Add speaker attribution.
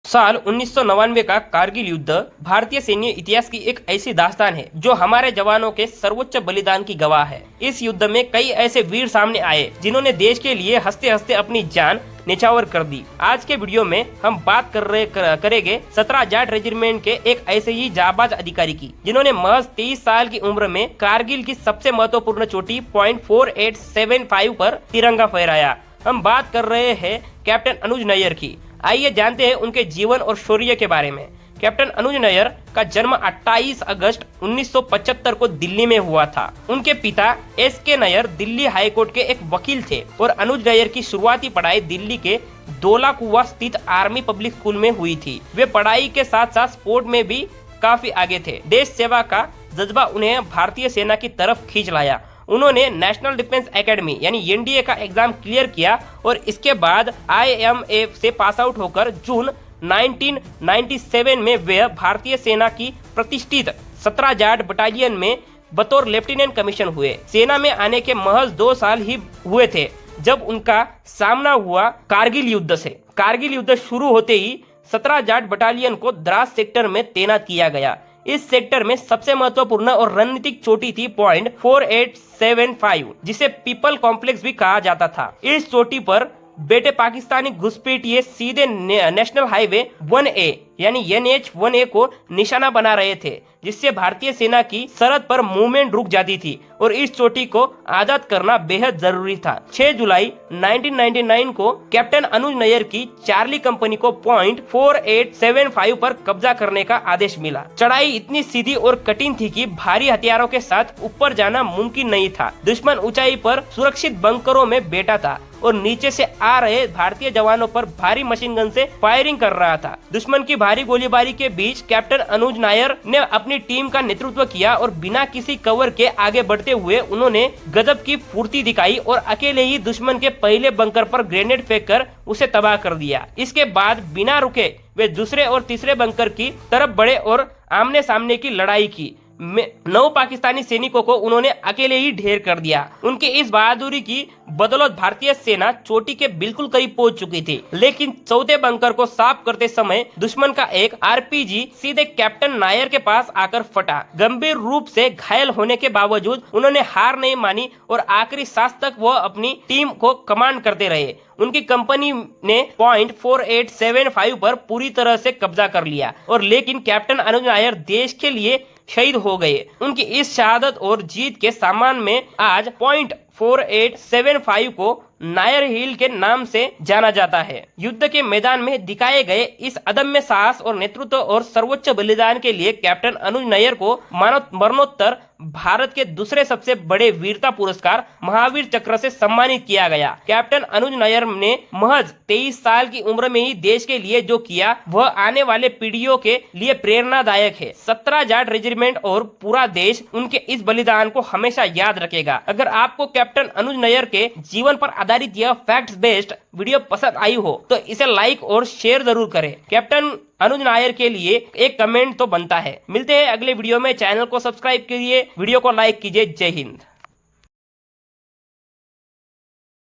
Speaker 1: साल 1999 का कारगिल युद्ध भारतीय सैन्य इतिहास की एक ऐसी दास्तान है जो हमारे जवानों के सर्वोच्च बलिदान की गवाह है। इस युद्ध में कई ऐसे वीर सामने आए जिन्होंने देश के लिए हंसते हंसते अपनी जान न्यौछावर कर दी। आज के वीडियो में हम बात करेंगे 17 जाट रेजिमेंट के एक ऐसे ही जाबाज अधिकारी की जिन्होंने महज 23 साल की उम्र में कारगिल की सबसे महत्वपूर्ण चोटी .4875 पर तिरंगा फहराया। हम बात कर रहे हैं कैप्टन अनुज नैयर की। आइए जानते हैं उनके जीवन और शौर्य के बारे में। कैप्टन अनुज नैयर का जन्म 28 अगस्त 1975 को दिल्ली में हुआ था। उनके पिता SK नैयर दिल्ली हाईकोर्ट के एक वकील थे और अनुज नैयर की शुरुआती पढ़ाई दिल्ली के दोला कुआ स्थित आर्मी पब्लिक स्कूल में हुई थी। वे पढ़ाई के साथ साथ स्पोर्ट में भी काफी आगे थे। देश सेवा का जज्बा उन्हें भारतीय सेना की तरफ खींच लाया। उन्होंने नेशनल डिफेंस एकेडमी यानी NDA का एग्जाम क्लियर किया और इसके बाद IMA से पास आउट होकर जून 1997 में वे भारतीय सेना की प्रतिष्ठित 17 जाट बटालियन में बतौर लेफ्टिनेंट कमीशन हुए। सेना में आने के महज 2 साल ही हुए थे जब उनका सामना हुआ कारगिल युद्ध से। कारगिल युद्ध शुरू होते ही 17 जाट बटालियन को द्रास सेक्टर में तैनात किया गया। इस सेक्टर में सबसे महत्वपूर्ण और रणनीतिक चोटी थी .4875 जिसे पीपल कॉम्प्लेक्स भी कहा जाता था। इस चोटी पर बेटे पाकिस्तानी घुसपैठिए सीधे नेशनल हाईवे 1A यानी NH-1A को निशाना बना रहे थे, जिससे भारतीय सेना की सरहद पर मूवमेंट रुक जाती थी और इस चोटी को आजाद करना बेहद जरूरी था। 6 जुलाई 1999 को कैप्टन अनुज नैयर की चार्ली कंपनी को .4875 पर कब्जा करने का आदेश मिला। चढ़ाई इतनी सीधी और कठिन थी कि भारी हथियारों के साथ ऊपर जाना मुमकिन नहीं था। दुश्मन ऊंचाई पर सुरक्षित बंकरों में बैठा था और नीचे से आ रहे भारतीय जवानों पर भारी मशीन गन से फायरिंग कर रहा था। दुश्मन की भारी गोलीबारी के बीच कैप्टन अनुज नैयर ने अपनी टीम का नेतृत्व किया और बिना किसी कवर के आगे बढ़ते हुए उन्होंने गजब की फुर्ती दिखाई और अकेले ही दुश्मन के पहले बंकर पर ग्रेनेड फेंककर उसे तबाह कर दिया। इसके बाद बिना रुके वे दूसरे और तीसरे बंकर की तरफ बढ़े और आमने सामने की लड़ाई की। 9 पाकिस्तानी सैनिकों को उन्होंने अकेले ही ढेर कर दिया। उनकी इस बहादुरी की बदौलत भारतीय सेना चोटी के बिल्कुल करीब पहुंच चुकी थी, लेकिन चौथे बंकर को साफ करते समय दुश्मन का एक RPG सीधे कैप्टन नायर के पास आकर फटा। गंभीर रूप से घायल होने के बावजूद उन्होंने हार नहीं मानी और आखिरी सांस तक वो अपनी टीम को कमांड करते रहे। उनकी कंपनी ने .4875 पर पूरी तरह से कब्जा कर लिया और लेकिन कैप्टन अनुज नायर देश के लिए शहीद हो गए। उनकी इस शहादत और जीत के सम्मान में आज .4875 को नायर हिल के नाम से जाना जाता है। युद्ध के मैदान में दिखाए गए इस अदम्य साहस और नेतृत्व और सर्वोच्च बलिदान के लिए कैप्टन अनुज नैयर को मरणोत्तर भारत के दूसरे सबसे बड़े वीरता पुरस्कार महावीर चक्र से सम्मानित किया गया। कैप्टन अनुज नैयर ने महज 23 साल की उम्र में ही देश के लिए जो किया वह आने वाले पीढ़ियों के लिए प्रेरणादायक है। 17 जाट रेजिमेंट और पूरा देश उनके इस बलिदान को हमेशा याद रखेगा। अगर आपको कैप्टन अनुज नैयर के जीवन पर आधारित यह फैक्ट्स बेस्ड वीडियो पसंद आई हो तो इसे लाइक और शेयर जरूर करें। कैप्टन अनुज नायर के लिए एक कमेंट तो बनता है। मिलते हैं अगले वीडियो में। चैनल को सब्सक्राइब कीजिए, वीडियो को लाइक कीजिए। जय हिंद।